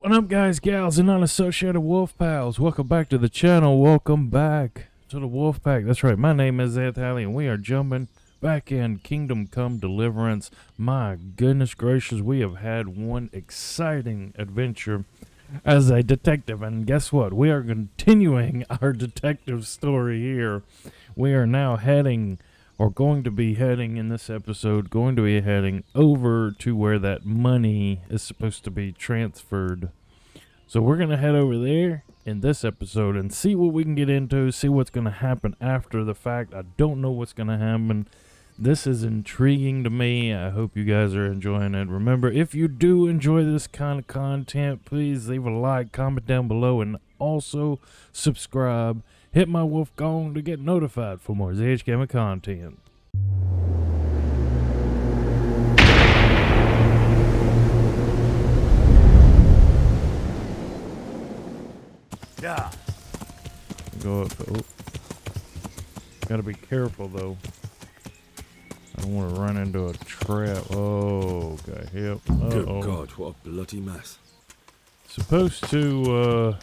What up, guys, gals, and unassociated wolf pals? Welcome back to the channel. Welcome back to the WolfPac. That's right, my name is ZHGaming, and we are jumping back in Kingdom Come Deliverance. My goodness gracious, we have had one exciting adventure as a detective, and guess what? We are continuing our detective story here. We are now heading, or going to be heading in this episode, over to where that money is supposed to be transferred. So we're going to head over there in this episode and see what we can get into, see what's going to happen after the fact. I don't know what's going to happen. This is intriguing to me. I hope you guys are enjoying it. Remember, if you do enjoy this kind of content, please leave a like, comment down below, and also subscribe. Hit my wolf gong to get notified for more ZHGaming content. Yeah. Go up. Oh. Gotta be careful though. I don't want to run into a trap. Oh, okay. Yep. Good God, what a bloody mess. Supposed to,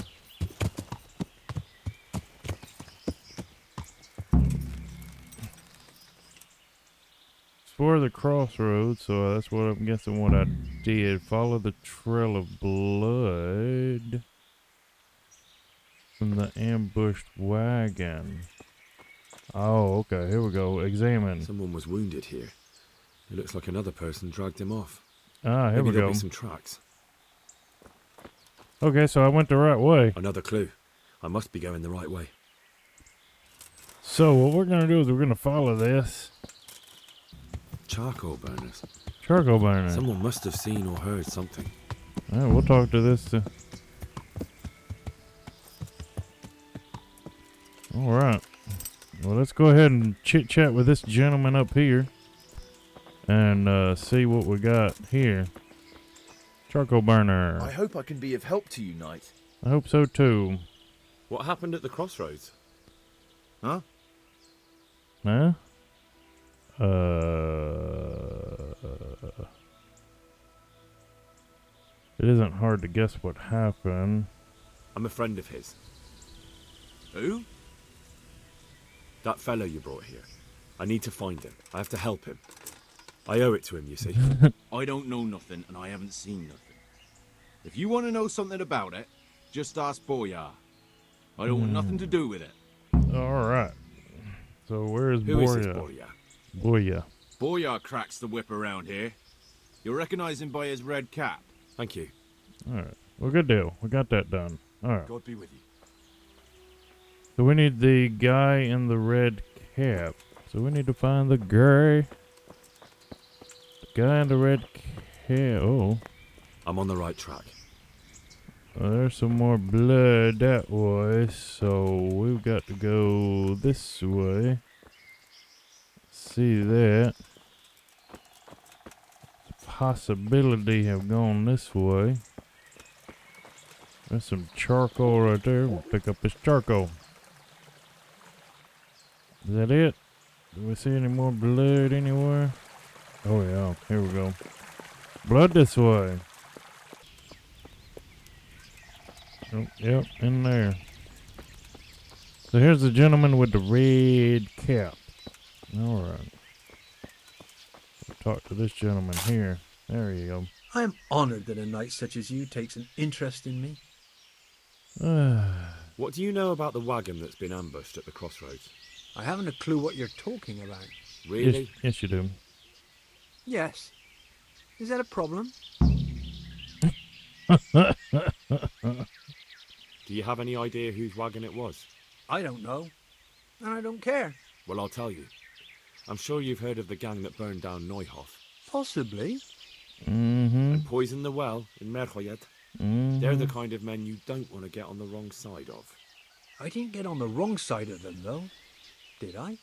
explore the crossroads, so that's what I'm guessing what I did. Follow the trail of blood from the ambushed wagon. Oh, okay. Here we go. Examine. Someone was wounded here. It looks like another person dragged him off. Ah, here Maybe we there'll go. be some tracks. Okay, so I went the right way. Another clue. I must be going the right way. So what we're gonna do is we're gonna follow this Charcoal burners. charcoal burner. Someone must have seen or heard something. All right, we'll talk to this. All right. Well, let's go ahead and chit chat with this gentleman up here and see what we got here. Charcoal burner. I hope I can be of help to you, Knight. I hope so too. What happened at the crossroads? Huh? Huh? It isn't hard to guess what happened. I'm a friend of his. Who? That fellow you brought here. I need to find him. I have to help him. I owe it to him, you see. I don't know nothing, and I haven't seen nothing. If you want to know something about it, just ask Boyar. I don't want nothing to do with it. All right. So where is Who is this Boya? Boya? Boya. Boyar cracks the whip around here. You'll recognize him by his red cap. Thank you. All right. Well, good deal. We got that done. All right. God be with you. So we need the guy in the red cap. So we need to find the guy. The guy in the red cap. Oh. I'm on the right track. There's some more blood that way. So we've got to go this way. See that. Possibility of going this way. There's some charcoal right there. We'll pick up this charcoal. Is that it? Do we see any more blood anywhere? Oh yeah, here we go. Blood this way. Oh, yep, in there. So here's the gentleman with the red cap. Alright. We'll talk to this gentleman here. There you go. I am honoured that a knight such as you takes an interest in me. What do you know about the wagon that's been ambushed at the crossroads? I haven't a clue what you're talking about. Really? Yes, you do. Yes. Is that a problem? Do you have any idea whose wagon it was? I don't know. And I don't care. Well, I'll tell you. I'm sure you've heard of the gang that burned down Neuhof Possibly. Mm-hmm. and poisoned the well in Merhoyet. Mm-hmm. They're the kind of men you don't want to get on the wrong side of. I didn't get on the wrong side of them, though. Did I?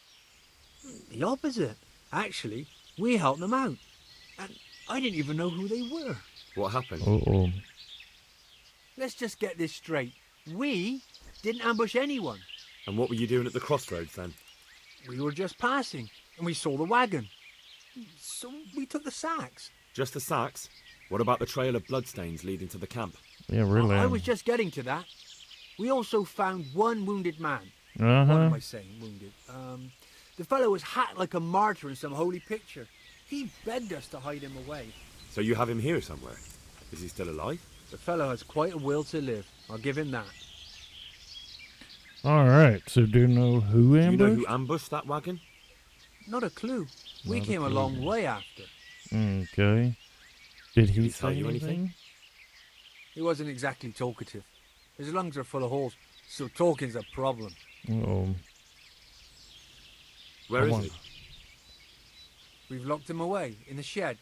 The opposite. Actually, we helped them out. And I didn't even know who they were. What happened? Uh-oh. Let's just get this straight. We didn't ambush anyone. And what were you doing at the crossroads then? We were just passing, and we saw the wagon. So we took the sacks. Just the sacks? What about the trail of bloodstains leading to the camp? Yeah, really. I was just getting to that. We also found one wounded man. What Uh-huh. am I saying, wounded? The fellow was hacked like a martyr in some holy picture. He begged us to hide him away. So you have him here somewhere? Is he still alive? The fellow has quite a will to live. I'll give him that. All right. So do you know who Do you know ambushed? who ambushed that wagon? Not a clue. We Not a came a clue. long way after. Okay. Did he he tell say you anything? anything? He wasn't exactly talkative. His lungs are full of holes, so talking's a problem. Oh. Where is wonder. he? We've locked him away in the shed.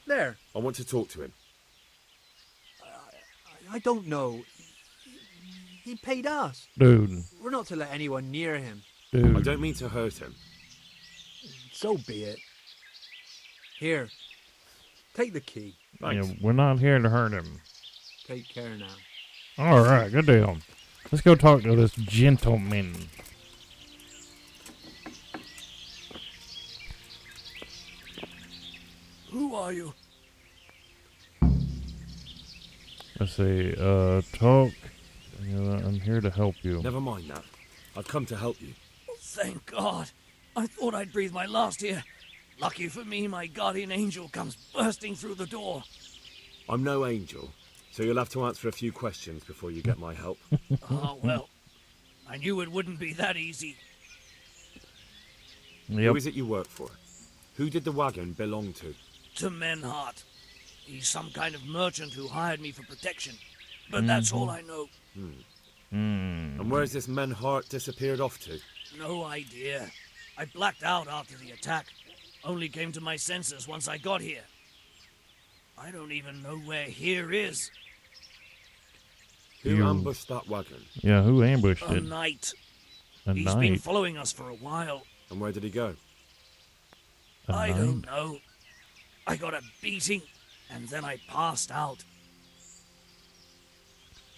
There. I want to talk to him. I don't know. He paid us. Dude. We're not to let anyone near him. Dude. I don't mean to hurt him. So be it. Here. Take the key. Thanks. Yeah, we're not here to hurt him. Take care now. All right. Good deal. Let's go talk to this gentleman. Who are you? Let's see. Talk. I'm here to help you. Never mind that. I've come to help you. Thank God. I thought I'd breathe my last here. Lucky for me, my guardian angel comes bursting through the door. I'm no angel, so you'll have to answer a few questions before you get my help. Oh, well. I knew it wouldn't be that easy. Yep. Who is it you work for? Who did the wagon belong to? To Menhart. He's some kind of merchant who hired me for protection. But that's all I know. And where's this Menhart disappeared off to? No idea. I blacked out after the attack. Only came to my senses once I got here. I don't even know where here is. Who You- ambushed that wagon? Yeah. Who ambushed A it? knight. A He's been knight. following us for a while. And where did he go? A I knight? don't know. I got a beating, and then I passed out.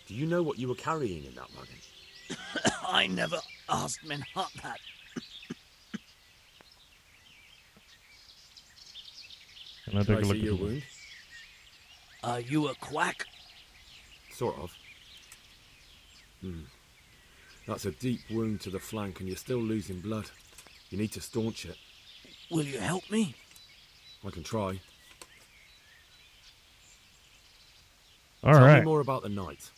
Do you know what you were carrying in that wagon? I never asked Menhart that. Can I Can take I a look see at your the wound? Are you a quack? Sort of. That's a deep wound to the flank and you're still losing blood. You need to staunch it. Will you help me? I can try. All Tell right. me more about the night.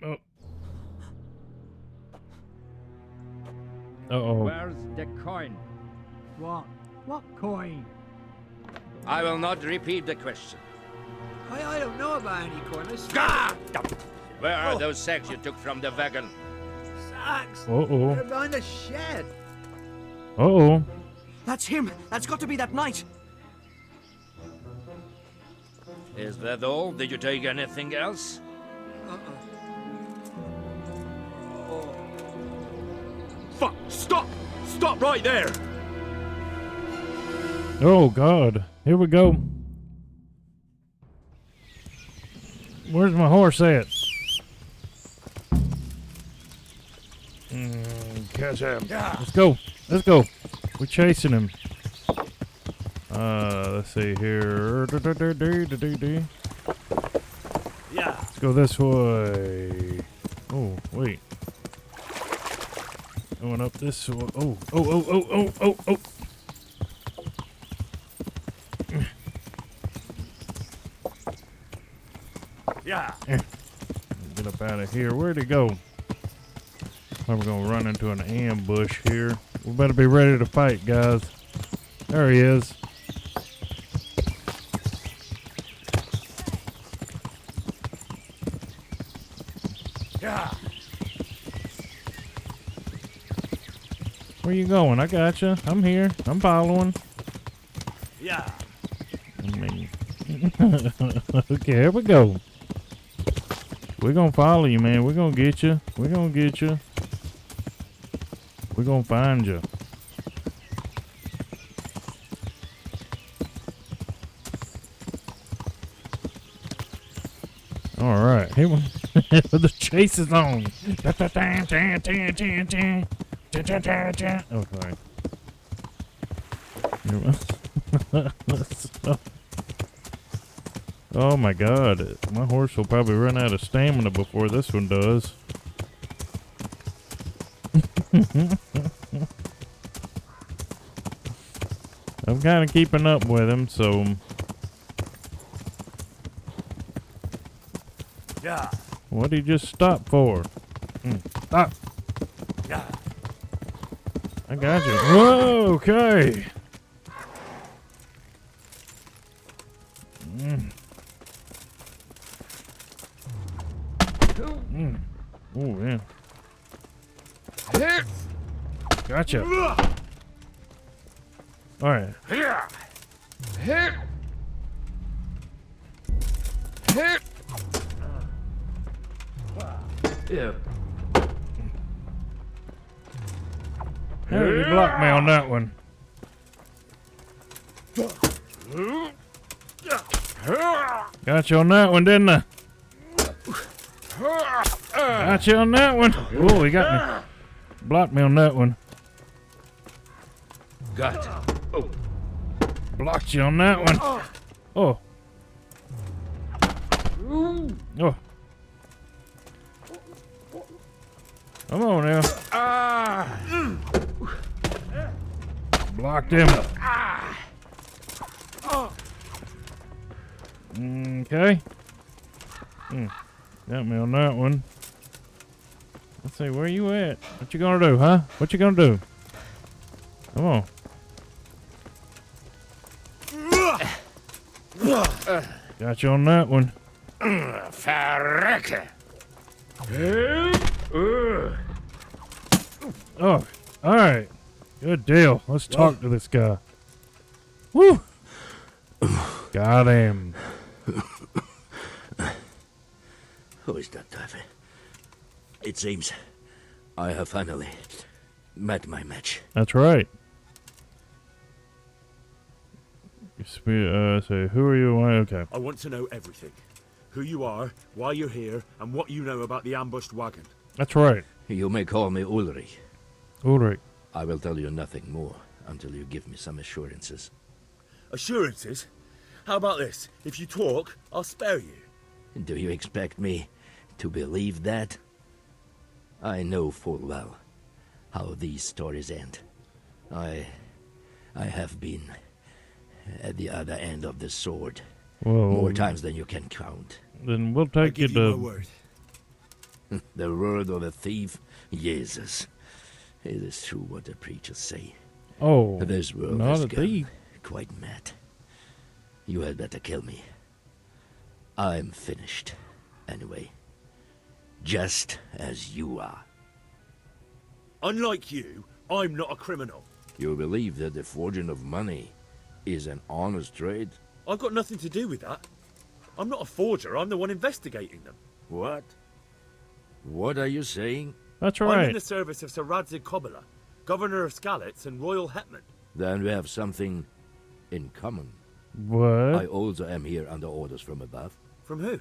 Oh. Uh-oh. Where's the coin? What? What coin? I will not repeat the question. I don't know about any coin. I swear. Ah! Where are Oh. those sacks you took from the wagon? Sacks. Uh-oh. They're behind the shed. Uh-oh. That's him. That's got to be that knight. Is that all? Did you take anything else? Fuck! Stop! Stop right there! Oh, God. Here we go. Where's my horse at? Catch him. Let's go. Let's go. We're chasing him. Let's see here. Yeah. Let's go this way. Oh, wait. Going up this way. Oh. Yeah. Get up out of here. Where'd he go? We're gonna run into an ambush here. We better be ready to fight, guys. There he is. Yeah. Where you going? I got you. I'm here. I'm following. Yeah. I mean, okay, here we go. We're gonna follow you, man. We're gonna get you. We're gonna get you. We're gonna find you. All right, here we the chase is on. Oh, sorry. Oh my god. My horse will probably run out of stamina before this one does. I'm kind of keeping up with him, so... Yeah. What'd he just stop for? Stop. Yeah. I got you. Whoa, okay. Oh, yeah. Gotcha. All right. Yeah. Hey, you blocked me on that one. Got you on that one, didn't I? Got you on that one. Oh, he got me. Blocked me on that one. Got it. Oh. Blocked you on that one. Oh. Oh. Come on now. Blocked him. Okay. Got me on that one. Let's see, where you at? What you gonna do, huh? What you gonna do? Come on. Got you on that one. Oh, all right. Good deal. Let's talk to this guy. Woo! Got him. Who is that, Taffy? It seems I have finally met my match. That's right. So who are you? Okay. I want to know everything. Who you are, why you're here, and what you know about the ambushed wagon. That's right. You may call me Ulrich. Ulrich. I will tell you nothing more until you give me some assurances. Assurances? How about this? If you talk, I'll spare you. Do you expect me to believe that? I know full well how these stories end. I have been at the other end of the sword Well, more times than you can count. then we'll I take you give you my to. word. The word of a thief? Jesus. It is true what the preachers say. Oh, This world not has a gone thief. quite mad. You had better kill me. I'm finished, anyway. Just as you are. Unlike you, I'm not a criminal. You believe that the forging of money is an honest trade? I've got nothing to do with that. I'm not a forger, I'm the one investigating them. What? What are you saying? That's I'm in right. the service of Sir Radzig Kobyla, Governor of Skalitz and Royal Hetman. Then we have something in common. What? I also am here under orders from above. From who?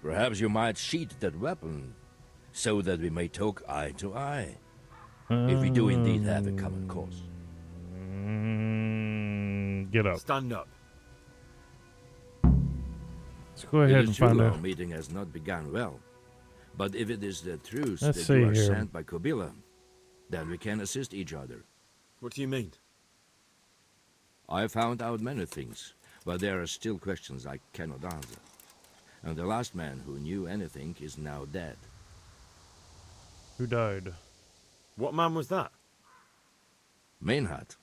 Perhaps you might sheath that weapon, so that we may talk eye to eye. If we do indeed have a common cause. Get up. Stand up. Let's go ahead It and is true find our out. meeting has not begun well. But if it is the truth Let's that see you are here. sent by Kobyla, then we can assist each other. What do you mean? I found out many things, but there are still questions I cannot answer. And the last man who knew anything is now dead. Who died? What man was that? Meinhard,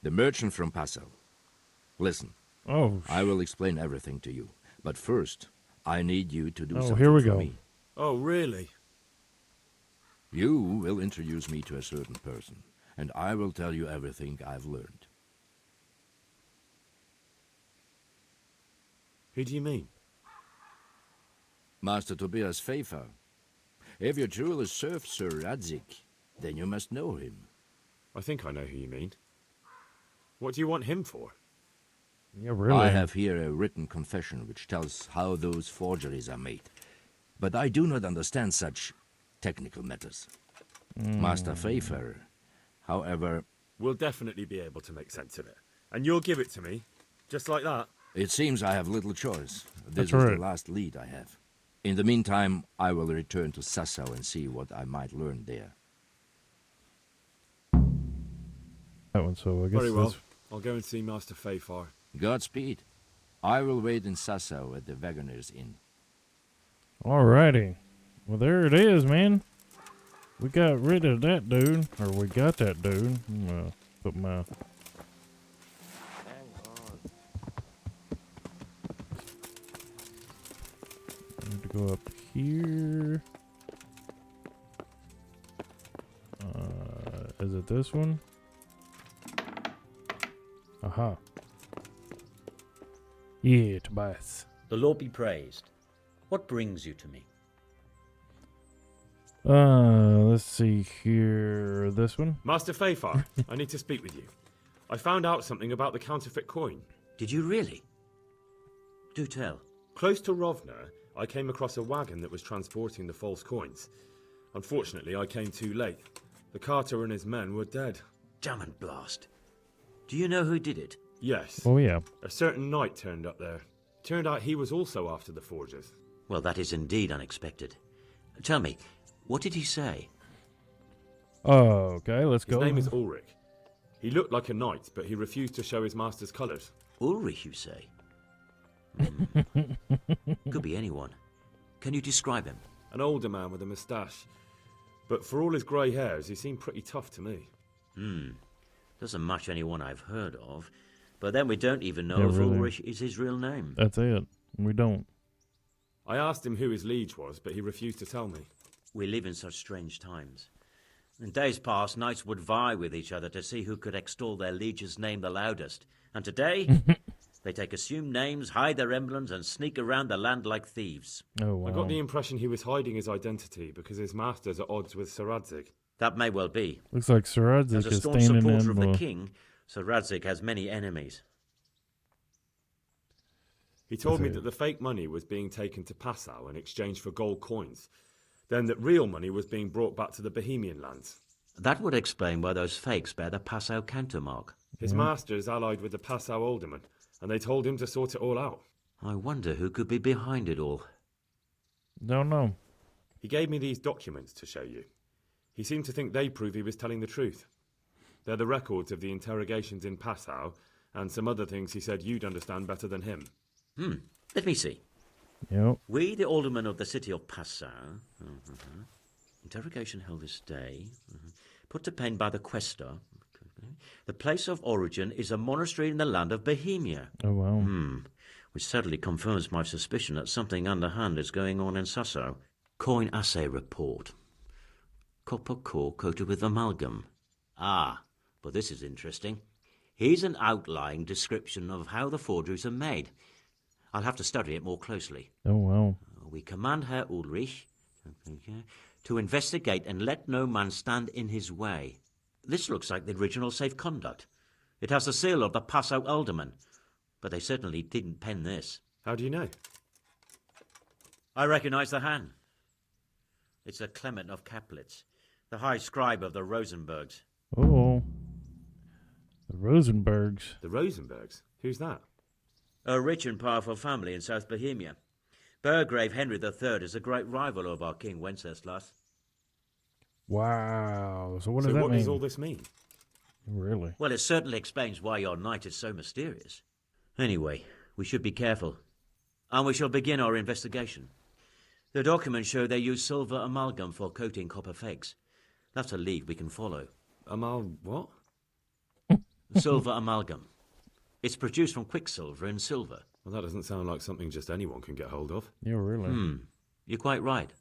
the merchant from Passau. Listen, Oh, I will explain everything to you. But first, I need you to do Oh, something here we for go. me. Oh, really? You will introduce me to a certain person, and I will tell you everything I've learned. Who do you mean? Master Tobias Pfeiffer. If you truly serve Sir Radzig, then you must know him. I think I know who you mean. What do you want him for? yeah, really. I have here a written confession which tells how those forgeries are made. But I do not understand such technical matters. Master Pfeiffer, however, We'll definitely be able to make sense of it. And you'll give it to me? Just like that? It seems I have little choice. This That's is right. the last lead I have. In the meantime, I will return to Sasau and see what I might learn there. That one, so I guess Very well. this- I'll go and see Master Fayfar. Godspeed. I will wait in Sasau at the Wagoner's Inn. Alrighty. Well, there it is, man. We got rid of that dude. Or we got that dude. I'm gonna put my... I need to go up here. Is it this one? Aha. Yeah, Tobias. The Lord be praised. What brings you to me? Let's see here. This one? Master Fayfar, I need to speak with you. I found out something about the counterfeit coin. Did you really? Do tell. Close to Rovna, I came across a wagon that was transporting the false coins. Unfortunately, I came too late. The carter and his men were dead. Damn and blast. Do you know who did it? Yes. Oh, yeah. A certain knight turned up there. Turned out he was also after the forgers. Well, that is indeed unexpected. Tell me, what did he say? Okay, let's His go. name is Ulrich. He looked like a knight, but he refused to show his master's colours. Ulrich, you say? Could be anyone. Can you describe him? An older man with a moustache. But for all his grey hairs, he seemed pretty tough to me. Doesn't match anyone I've heard of. But then we don't even know Yeah, if really. Ulrich is his real name. That's it. We don't. I asked him who his liege was, but he refused to tell me. We live in such strange times. In days past, knights would vie with each other to see who could extol their liege's name the loudest. And today, they take assumed names, hide their emblems, and sneak around the land like thieves. Oh, wow. I got the impression he was hiding his identity because his master's at odds with Sir Radzig. That may well be. Looks like Sir As Radzik a is staunch standing supporter in of the king, Sir Radzig has many enemies. He told me it? that the fake money was being taken to Passau in exchange for gold coins. Then that real money was being brought back to the Bohemian lands. That would explain why those fakes bear the Passau countermark. His master is allied with the Passau alderman, and they told him to sort it all out. I wonder who could be behind it all. Don't know. He gave me these documents to show you. He seemed to think they prove he was telling the truth. They're the records of the interrogations in Passau, and some other things he said you'd understand better than him. Let me see. Yep. We, the aldermen of the city of Passau, interrogation held this day, put to pen by the questor. The place of origin is a monastery in the land of Bohemia. Oh, wow. Which certainly confirms my suspicion that something underhand is going on in Sasau. Coin assay report. Copper core coated with amalgam. Ah, but this is interesting. Here's an outline description of how the forgeries are made. I'll have to study it more closely. Oh, wow. We command Herr Ulrich to investigate and let no man stand in his way. This looks like the original safe conduct. It has the seal of the Passau alderman, but they certainly didn't pen this. How do you know? I recognize the hand. It's a Clement of Kaplitz, the high scribe of the Rosenbergs. Oh. The Rosenbergs. The Rosenbergs? Who's that? A rich and powerful family in South Bohemia. Burgrave Henry III is a great rival of our King Wenceslas. Wow. So what does So that what mean? does all this mean? Really? Well, it certainly explains why your knight is so mysterious. Anyway, we should be careful. And we shall begin our investigation. The documents show they use silver amalgam for coating copper fakes. That's a lead we can follow. What? Silver amalgam. It's produced from quicksilver and silver. Well, that doesn't sound like something just anyone can get hold of. Yeah, really. You're quite right.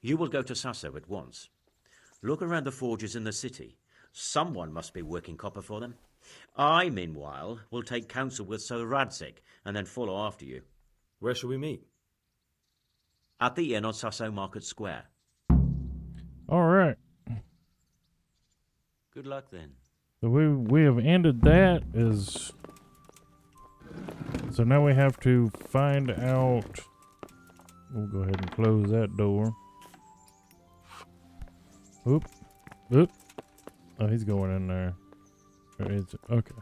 You will go to Sasau at once. Look around the forges in the city. Someone must be working copper for them. I, meanwhile, will take counsel with Sir Radzig and then follow after you. Where shall we meet? At the inn on Sasau Market Square. All right. Good luck then. So we have ended that. So now we have to find out. We'll go ahead and close that door. Oop. Oop. Oh, he's going in there. Okay.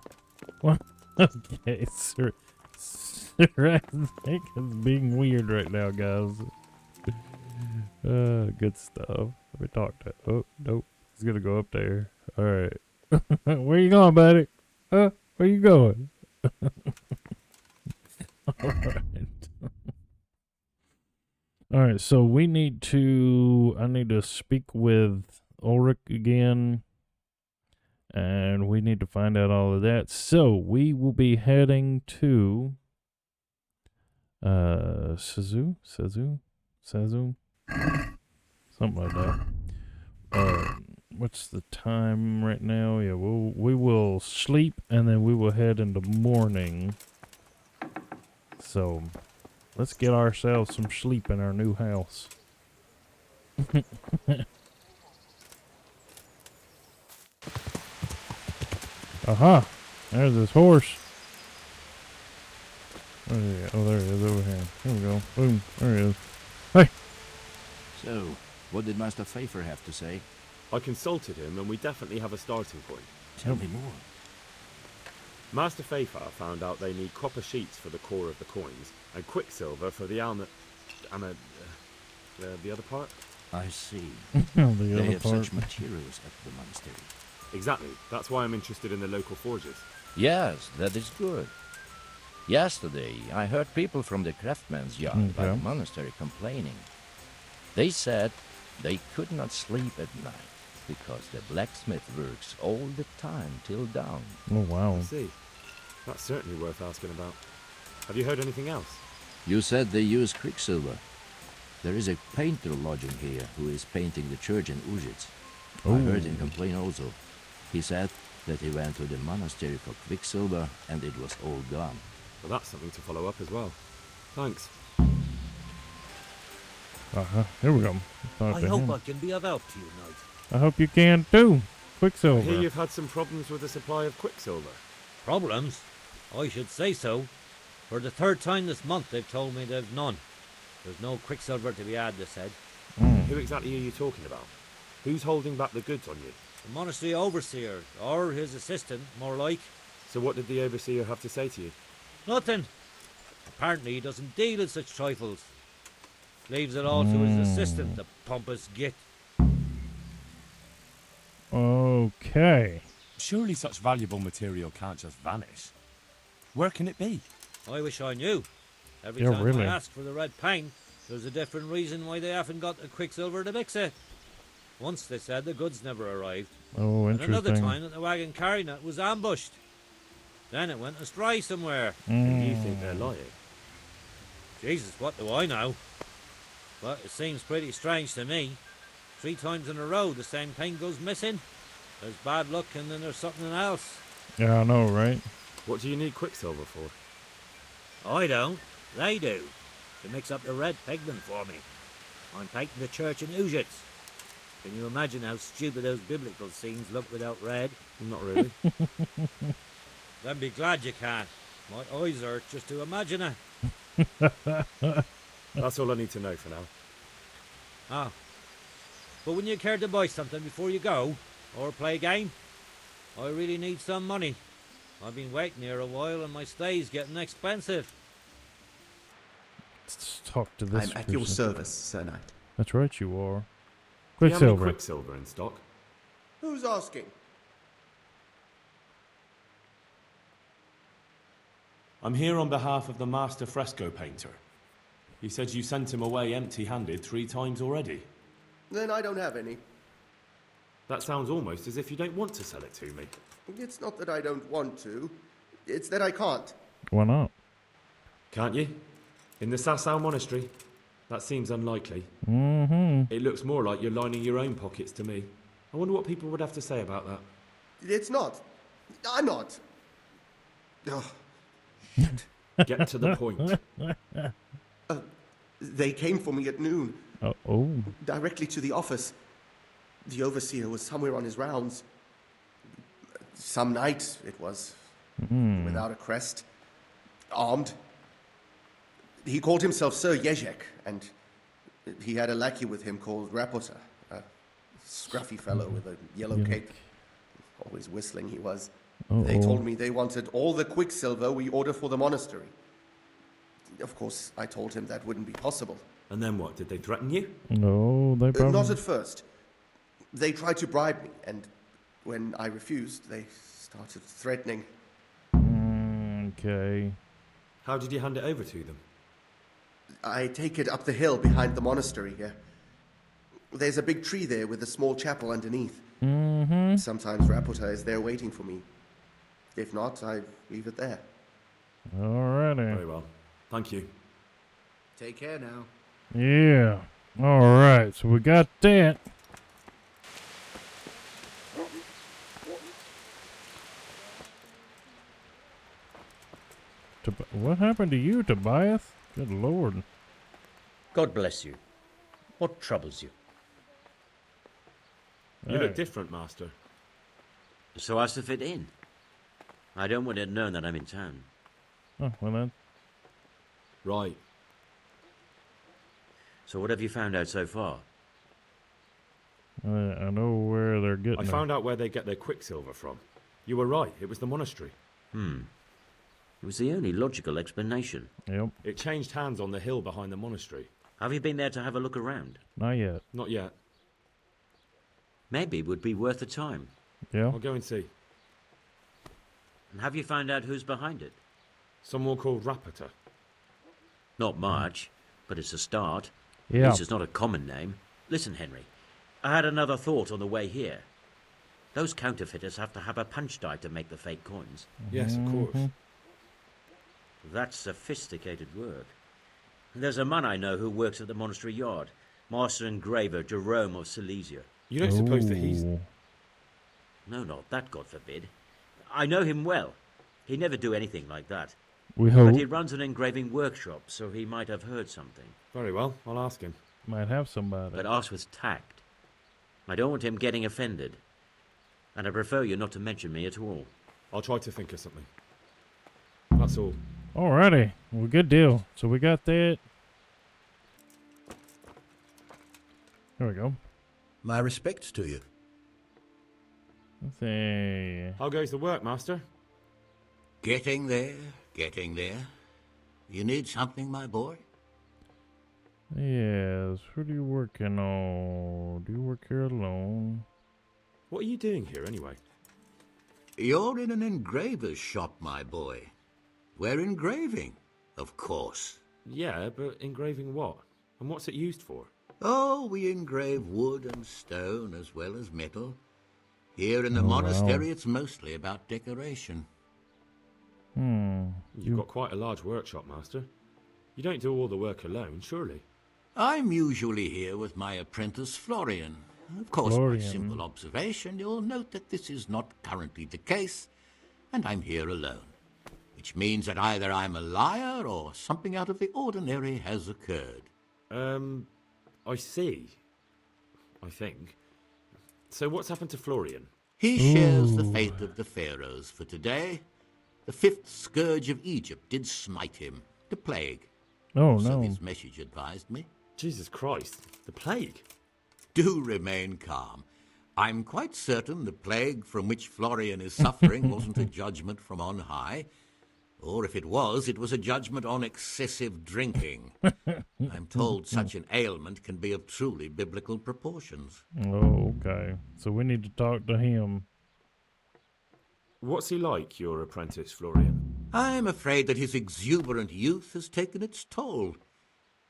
What? Okay, sir. Rattlesnake is being weird right now, guys. Good stuff. Let me talk to. Oh nope, he's gonna go up there. All right, where you going, buddy? Where you going? All right. All right. So we need to. I need to speak with Ulrich again, and we need to find out all of that. So we will be heading to Sazu, something like that. What's the time right now? Yeah, we will sleep and then we will head into morning. So let's get ourselves some sleep in our new house. Aha! There's this horse. Where is he at? Oh, there he is over here. Here we go. Boom. There he is. Hey! So, what did Master Pfeiffer have to say? I consulted him, and we definitely have a starting point. Tell me more. Master Pfeiffer found out they need copper sheets for the core of the coins, and quicksilver for the the other part? I see. The They other have part. such materials at the monastery. Exactly. That's why I'm interested in the local forges. Yes, that is good. Yesterday, I heard people from the craftsman's yard by the Okay. monastery complaining. They said they could not sleep at night because the blacksmith works all the time till dawn. Oh, wow. I see. That's certainly worth asking about. Have you heard anything else? You said they use quicksilver. There is a painter lodging here who is painting the church in Ujits. I heard him complain also. He said that he went to the monastery for quicksilver and it was all gone. Well, that's something to follow up as well. Thanks. Here we go. Talk I to hope him. I can be of help to you, Knight. I hope you can too. I hear Quicksilver. you've had some problems with the supply of quicksilver. Problems? I should say so. For the third time this month, they've told me they've none. There's no quicksilver to be had, they said. Who exactly are you talking about? Who's holding back the goods on you? The monastery overseer, or his assistant, more like. So what did the overseer have to say to you? Nothing. Apparently he doesn't deal in such trifles. Leaves it all to his assistant, the pompous git. Okay. Surely such valuable material can't just vanish. Where can it be? I wish I knew. Every Yeah, time really. I ask for the red paint, there's a different reason why they haven't got the quicksilver to mix it. Once they said the goods never arrived. Oh, And another interesting. time that the wagon carrying it was ambushed. Then it went astray somewhere. And you think they're lying? Jesus, what do I know? But it seems pretty strange to me. 3 times in a row the same thing goes missing. There's bad luck and then there's something else. Yeah, I know, right? What do you need quicksilver for? I don't. They do. To mix up the red pigment for me. I'm painting the church in Ujits. Can you imagine how stupid those biblical scenes look without red? Not really. Then be glad you can. My eyes hurt just to imagine it. That's all I need to know for now. Ah. But wouldn't you care to buy something before you go? Or play a game? I really need some money. I've been waiting here a while and my stay's getting expensive. Let's talk to this I'm at your person. service, Sir Knight. That's right, you are. Do you have any Quicksilver. quicksilver in stock? Who's asking? I'm here on behalf of the master fresco painter. He said you sent him away empty-handed 3 times already. Then I don't have any. That sounds almost as if you don't want to sell it to me. It's not that I don't want to. It's that I can't. Why not? Can't you? In the Sassau monastery? That seems unlikely. Mm-hmm. It looks more like you're lining your own pockets to me. I wonder what people would have to say about that. It's not. I'm not. Ugh. Get to the point. They came for me at noon, Oh. directly to the office. The overseer was somewhere on his rounds. Some night, it was. Without a crest. Armed. He called himself Sir Jezek, and he had a lackey with him called Rapota, a scruffy fellow with a yellow cape. Always whistling he was. They told me they wanted all the quicksilver we order for the monastery. Of course, I told him that wouldn't be possible. And then what? Did they threaten you? No, they probably... Not at first. They tried to bribe me, and when I refused, they started threatening. Okay. How did you hand it over to them? I take it up the hill behind the monastery here. There's a big tree there with a small chapel underneath. Mm-hmm. Sometimes Rapota is there waiting for me. If not, I leave it there. Alrighty. Very well. Thank you. Take care now. Yeah. Alright, so we got that. What happened to you, Tobias? Good lord. God bless you. What troubles you? You look different, Master. So as to fit in. I don't want it known that I'm in town. Oh, well then. Right. So what have you found out so far? I know where they're getting I found out where they get their quicksilver from. You were right. It was the monastery. It was the only logical explanation. Yep. It changed hands on the hill behind the monastery. Have you been there to have a look around? Not yet. Not yet. Maybe it would be worth the time. Yeah. I'll go and see. And have you found out who's behind it? Someone called Rapota. Not much, but it's a start. Yeah. At least it's not a common name. Listen, Henry, I had another thought on the way here. Those counterfeiters have to have a punch die to make the fake coins. Yes, of course. That's sophisticated work. And there's a man I know who works at the monastery yard, Master Engraver Jerome of Silesia. You don't suppose that he's... Ooh. No, not that, God forbid. I know him well. He'd never do anything like that. We hope. But he runs an engraving workshop, so he might have heard something. Very well, I'll ask him. Might have somebody. But ask with tact. I don't want him getting offended. And I prefer you not to mention me at all. I'll try to think of something. That's all. Alrighty. Well, good deal. So we got that. There we go. My respects to you. Let's see. How goes the work, Master? Getting there, getting there. You need something, my boy? Yes. What are you working on? Do you work here alone? What are you doing here, anyway? You're in an engraver's shop, my boy. We're engraving, of course. Yeah, but engraving what? And what's it used for? Oh, we engrave wood and stone as well as metal. Here in the wow. monastery, it's mostly about decoration. You've got quite a large workshop, Master. You don't do all the work alone, surely? I'm usually here with my apprentice, Florian. Of course, Florian. by simple observation, you'll note that this is not currently the case, and I'm here alone. Which means that either I'm a liar or something out of the ordinary has occurred. I see. I think. So what's happened to Florian? He shares the fate of the pharaohs for today. The fifth scourge of Egypt did smite him, the plague. Oh, So no. his message advised me. Jesus Christ, the plague. Do remain calm. I'm quite certain the plague from which Florian is suffering wasn't a judgment from on high. Or if it was a judgment on excessive drinking. I'm told such an ailment can be of truly biblical proportions. Oh, okay. So we need to talk to him. What's he like, your apprentice, Florian? I'm afraid that his exuberant youth has taken its toll.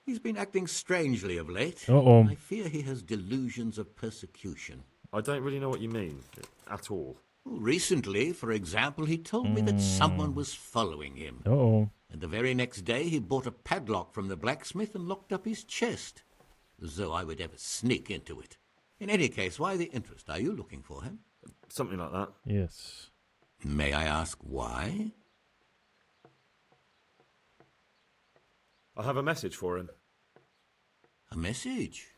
He's been acting strangely of late. Uh-oh. I fear he has delusions of persecution. I don't really know what you mean, at all. Recently, for example, he told me that someone was following him. Uh-oh. And the very next day he bought a padlock from the blacksmith and locked up his chest. As though I would ever sneak into it. In any case, why the interest? Are you looking for him? Something like that. Yes. May I ask why? I have a message for him. A message?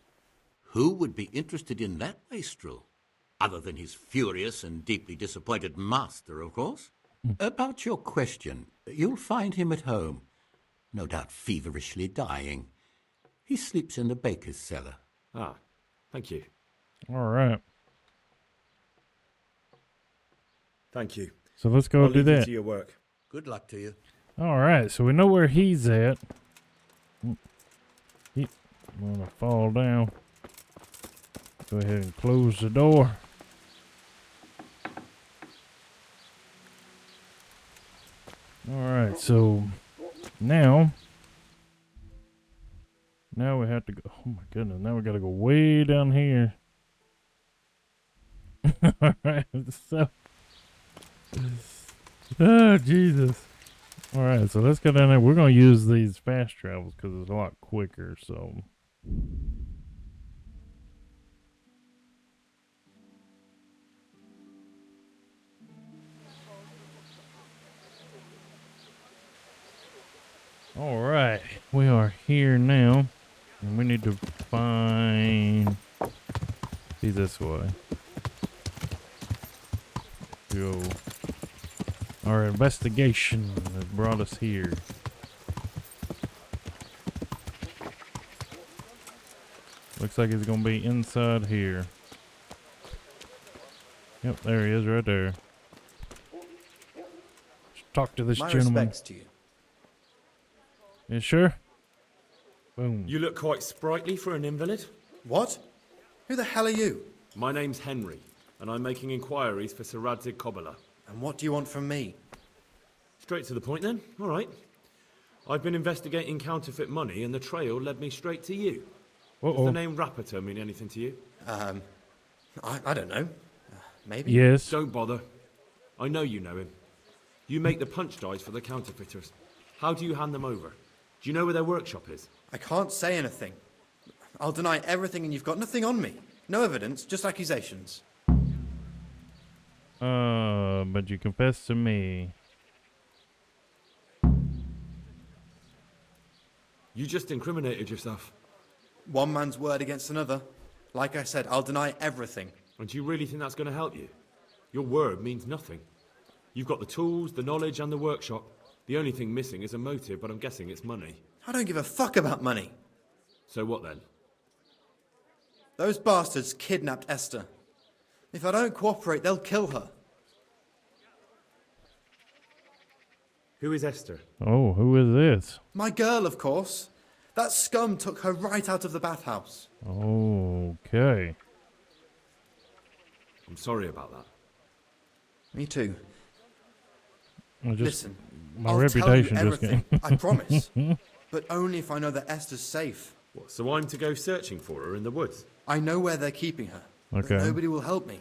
Who would be interested in that wastrel? Other than his furious and deeply disappointed master, of course. About your question, you'll find him at home. No doubt feverishly dying. He sleeps in the baker's cellar. Ah, thank you. All right. Thank you. So let's go I'll do leave you that. to your work. Good luck to you. Alright, so we know where he's at. I'm gonna fall down. Go ahead and close the door. Alright, so now we have to go. Oh my goodness, now we gotta go way down here. Alright, so. Oh, Jesus. Alright, so let's go down there. We're gonna use these fast travels because it's a lot quicker, so. Alright, we are here now. And we need to find. See this way. Go. Our investigation has brought us here. Looks like he's gonna be inside here. Yep, there he is right there. Let's talk to this My gentleman. respects to you. You sure? Boom. You look quite sprightly for an invalid. What? Who the hell are you? My name's Henry, and I'm making inquiries for Sir Radzig Kobyla. And what do you want from me? Straight to the point then. All right. I've been investigating counterfeit money, and the trail led me straight to you. Does the name Rapiter mean anything to you? I don't know. Maybe. Yes. Don't bother. I know you know him. You make the punch dice for the counterfeiters. How do you hand them over? Do you know where their workshop is? I can't say anything. I'll deny everything and you've got nothing on me. No evidence, just accusations. But you confessed to me. You just incriminated yourself. One man's word against another. Like I said, I'll deny everything. And do you really think that's going to help you? Your word means nothing. You've got the tools, the knowledge, and the workshop. The only thing missing is a motive, but I'm guessing it's money. I don't give a fuck about money. So what then? Those bastards kidnapped Esther. If I don't cooperate, they'll kill her. Who is Esther? Oh, who is this? My girl, of course. That scum took her right out of the bathhouse. Okay. I'm sorry about that. Me too. Listen, Listen, my I'll reputation tell you just everything, came. I promise. But only if I know that Esther's safe. What, so I'm to go searching for her in the woods? I know where they're keeping her. Okay. But nobody will help me.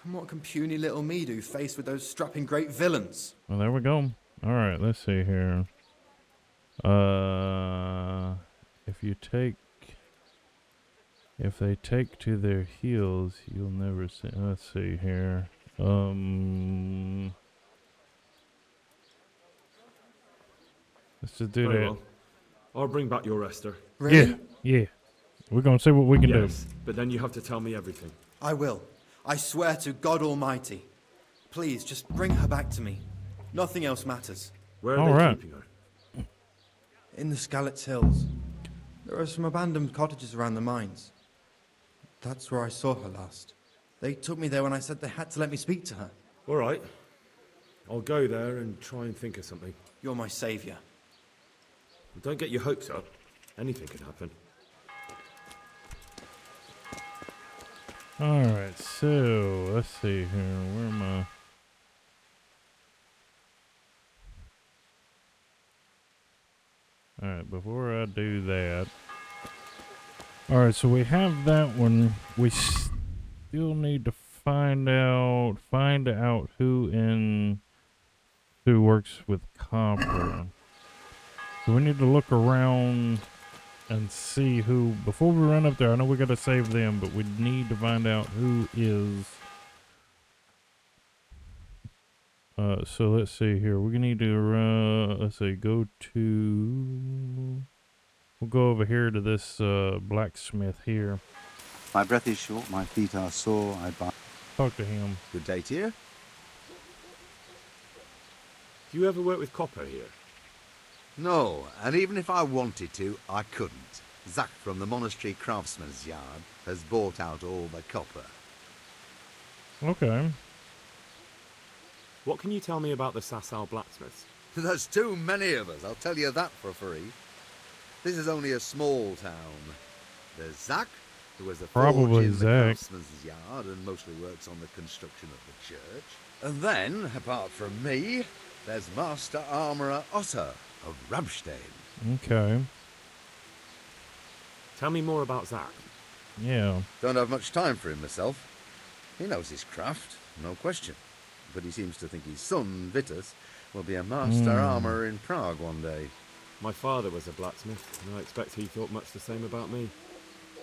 And what can puny little me do faced with those strapping great villains? Well, there we go. All right, let's see here. If they take to their heels, you'll never see. Let's see here. Let's just do Very that. well. I'll bring back your Esther. Really? Yeah. We're gonna see what we can Yes, but then you have to tell me everything. I will. I swear to God Almighty. Please, just bring her back to me. Nothing else matters. Where are All they right. keeping her? In the Skalitz Hills. There are some abandoned cottages around the mines. That's where I saw her last. They took me there when I said they had to let me speak to her. All right. I'll go there and try and think of something. You're my saviour. Don't get your hopes up. Anything can happen. do. All right. So let's see here. Where am I? Alright, before I do that. Alright, so we have that one. We still need to find out who works with copper. So we need to look around and see who, before we run up there, I know we gotta save them, but we need to find out who is. So let's see here. We need to, let's see, we'll go over here to this blacksmith here. My breath is short, my feet are sore, Talk to him. Good day to you. Do you ever work with copper here? No, and even if I wanted to, I couldn't. Zach from the Monastery Craftsman's Yard has bought out all the copper. Okay. What can you tell me about the Sasau blacksmiths? There's too many of us, I'll tell you that for free. This is only a small town. There's Zach, who has a forge Probably in the Zach. craftsman's yard and mostly works on the construction of the church. And then, apart from me, there's Master Armourer Otter of Ramstein. Okay. Tell me more about Zach. Yeah. Don't have much time for him myself. He knows his craft, no question. But he seems to think his son, Vitus, will be a master armourer in Prague one day. My father was a blacksmith, and I expect he thought much the same about me.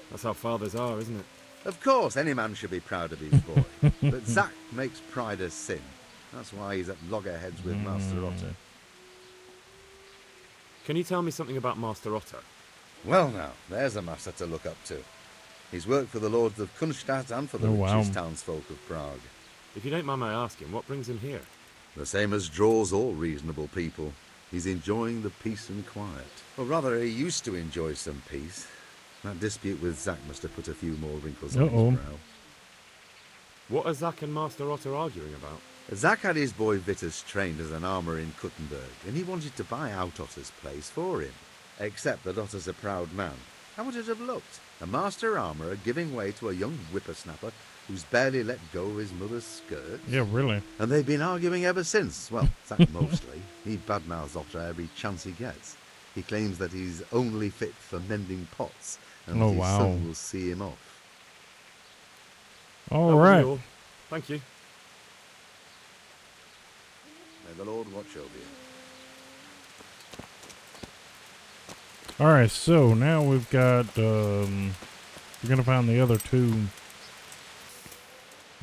That's how fathers are, isn't it? Of course, any man should be proud of his boy. But Zach makes pride a sin. That's why he's at loggerheads with Master Otter. Can you tell me something about Master Otter? Well now, there's a master to look up to. He's worked for the lords of Kunstadt and for the richest townsfolk of Prague. If you don't mind my asking, what brings him here? The same as draws all reasonable people. He's enjoying the peace and quiet. Or rather, he used to enjoy some peace. That dispute with Zach must have put a few more wrinkles on his brow. What are Zach and Master Otter arguing about? Zach had his boy Vitus trained as an armourer in Kuttenberg, and he wanted to buy out Otter's place for him. Except that Otter's a proud man. How would it have looked? A master armourer giving way to a young whippersnapper who's barely let go of his mother's skirt? Yeah, really. And they've been arguing ever since. Well, Zach mostly. He badmouths Otter every chance he gets. He claims that he's only fit for mending pots, and that his son will see him off. All right. Thank you. May the Lord watch over you. All right, so now we've got, we're going to find the other two.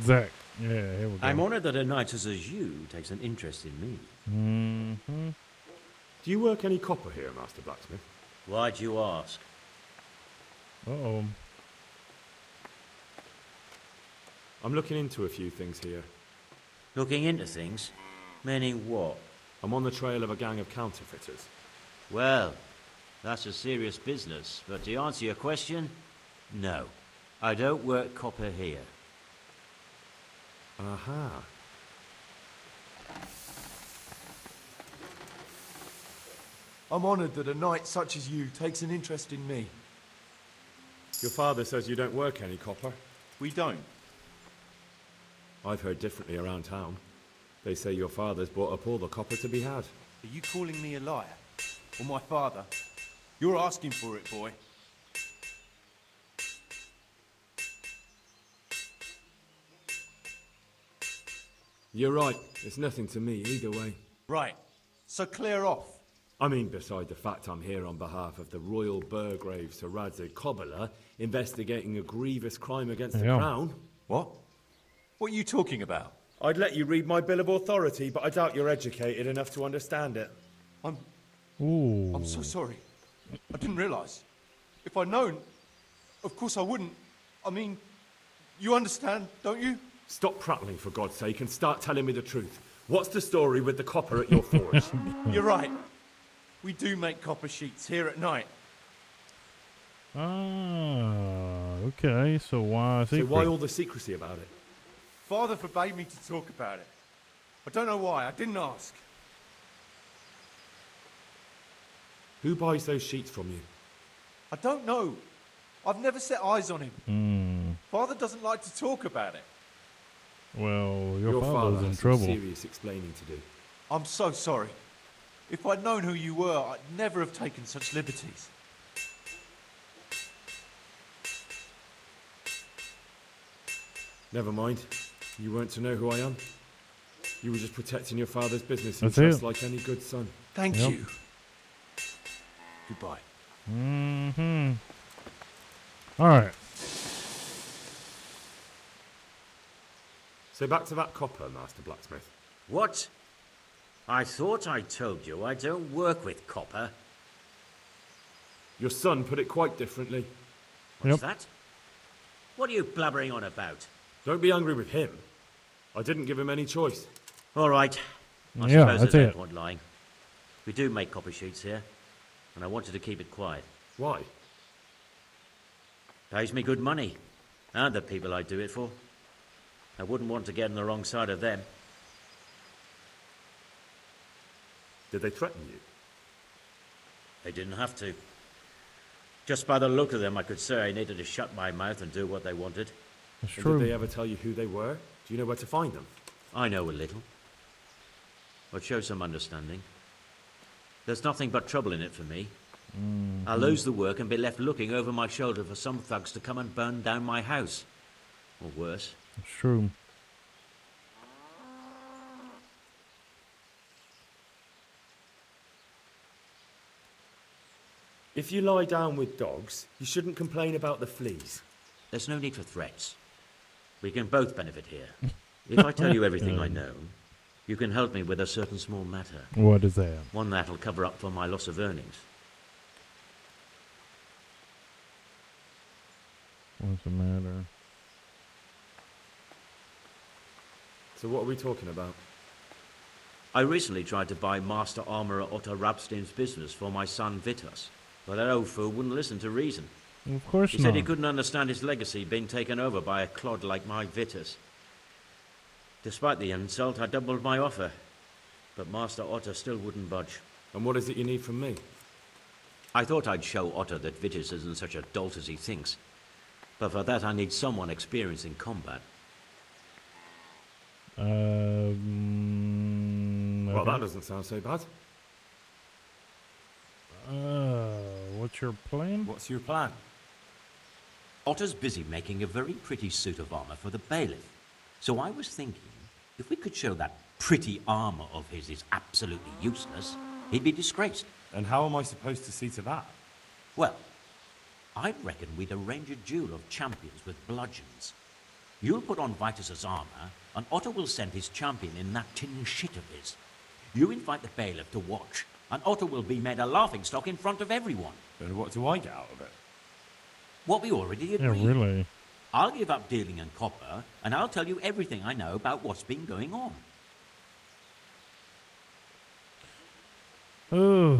Zach. Yeah, here we go. I'm honored that a knight such as you takes an interest in me. Mm-hmm. Do you work any copper here, Master Blacksmith? Why'd you ask? Uh-oh. I'm looking into a few things here. Looking into things? Meaning what? I'm on the trail of a gang of counterfeiters. Well, that's a serious business, but to answer your question, no. I don't work copper here. Aha. I'm honoured that a knight such as you takes an interest in me. Your father says you don't work any copper. We don't. I've heard differently around town. They say your father's bought up all the copper to be had. Are you calling me a liar? Or my father? You're asking for it, boy. You're right. It's nothing to me either way. Right. So clear off. I mean, beside the fact I'm here on behalf of the Royal Burgraves to Radzig Kobyla, investigating a grievous crime against the Crown. What? What are you talking about? I'd let you read my Bill of Authority, but I doubt you're educated enough to understand it. I'm so sorry. I didn't realise. If I'd known, of course I wouldn't. I mean, you understand, don't you? Stop prattling, for God's sake, and start telling me the truth. What's the story with the copper at your forge? You're right. We do make copper sheets here at night. Ah, okay. So why secret? So why all the secrecy about it? Father forbade me to talk about it. I don't know why. I didn't ask. Who buys those sheets from you? I don't know. I've never set eyes on him. Father doesn't like to talk about it. Well, your father's father in has trouble. Some serious explaining to do. I'm so sorry. If I'd known who you were, I'd never have taken such liberties. Never mind. You weren't to know who I am. You were just protecting your father's business That's interests it. like any good son. Thank you. Goodbye. Mm-hmm. All right. So back to that copper, Master Blacksmith. What? I thought I told you I don't work with copper. Your son put it quite differently. What's that? What are you blabbering on about? Don't be angry with him. I didn't give him any choice. All right. I Yeah, suppose that's there's no it. point lying. We do make copper sheets here, and I wanted to keep it quiet. Why? Pays me good money, and the people I do it for. I wouldn't want to get on the wrong side of them. Did they threaten you? They didn't have to. Just by the look of them, I could say I needed to shut my mouth and do what they wanted. That's And true. did they ever tell you who they were? Do you know where to find them? I know a little. But show some understanding. There's nothing but trouble in it for me. I'll lose the work and be left looking over my shoulder for some thugs to come and burn down my house. Or worse. That's true. If you lie down with dogs, you shouldn't complain about the fleas. There's no need for threats. We can both benefit here. If I tell you everything I know, you can help me with a certain small matter. What is that? One that'll cover up for my loss of earnings. What's the matter? So what are we talking about? I recently tried to buy Master Armourer Otto Rabstein's business for my son Vitus, but that old fool wouldn't listen to reason. Of course He not. said he couldn't understand his legacy being taken over by a clod like my Vitus. Despite the insult, I doubled my offer, but Master Otto still wouldn't budge. And what is it you need from me? I thought I'd show Otto that Vitus isn't such a dolt as he thinks, but for that I need someone experienced in combat. Well, that doesn't sound so bad. What's your plan? What's your plan? Otto's busy making a very pretty suit of armor for the bailiff. So I was thinking, if we could show that pretty armor of his is absolutely useless, he'd be disgraced. And how am I supposed to see to that? Well, I reckon we'd arrange a duel of champions with bludgeons. You'll put on Vitus's armor, and Otto will send his champion in that tin shit of his. You invite the bailiff to watch, and Otto will be made a laughingstock in front of everyone. And what do I get out of it? What we already agreed. Yeah, really. I'll give up dealing in copper, and I'll tell you everything I know about what's been going on. Oh.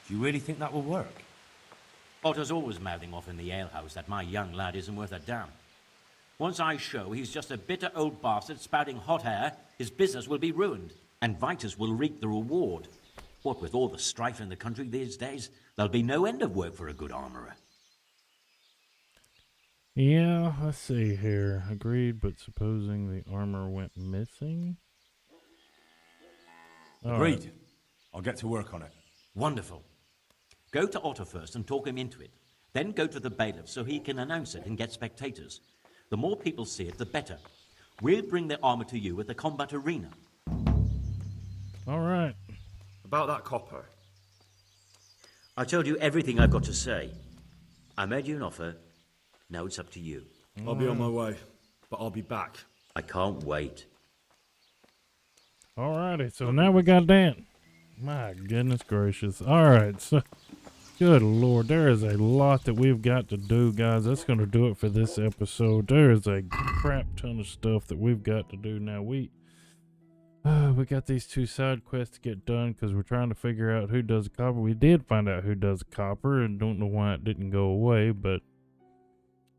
Do you really think that will work? Otto's always mouthing off in the alehouse that my young lad isn't worth a damn. Once I show he's just a bitter old bastard spouting hot air, his business will be ruined, and Vitus will reap the reward. What with all the strife in the country these days, there'll be no end of work for a good armourer. Yeah, let's see here. Agreed, but supposing the armor went missing? All Agreed. right. I'll get to work on it. Wonderful. Go to Otto first and talk him into it. Then go to the bailiff so he can announce it and get spectators. The more people see it, the better. We'll bring the armor to you at the combat arena. All right. About that copper. I told you everything I've got to say. I made you an offer. Now it's up to you. I'll be on my way, but I'll be back. I can't wait. All righty, so now we got Dan. My goodness gracious. All right, so good Lord, there is a lot that we've got to do, guys. That's going to do it for this episode. There is a crap ton of stuff that we've got to do now. We got these 2 side quests to get done because we're trying to figure out who does the copper. We did find out who does the copper and don't know why it didn't go away, but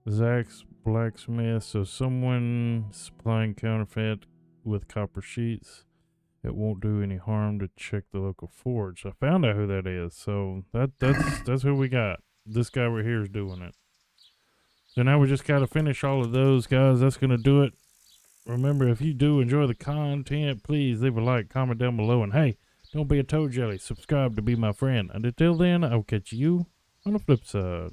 Zach's blacksmith, so someone supplying counterfeit with copper sheets. It won't do any harm to check the local forge. I found out who that is, so that's who we got. This guy right here is doing it. So now we just got to finish all of those, guys. That's going to do it. Remember, if you do enjoy the content, please leave a like, comment down below, and hey, don't be a toe jelly. Subscribe to be my friend. And until then, I'll catch you on the flip side.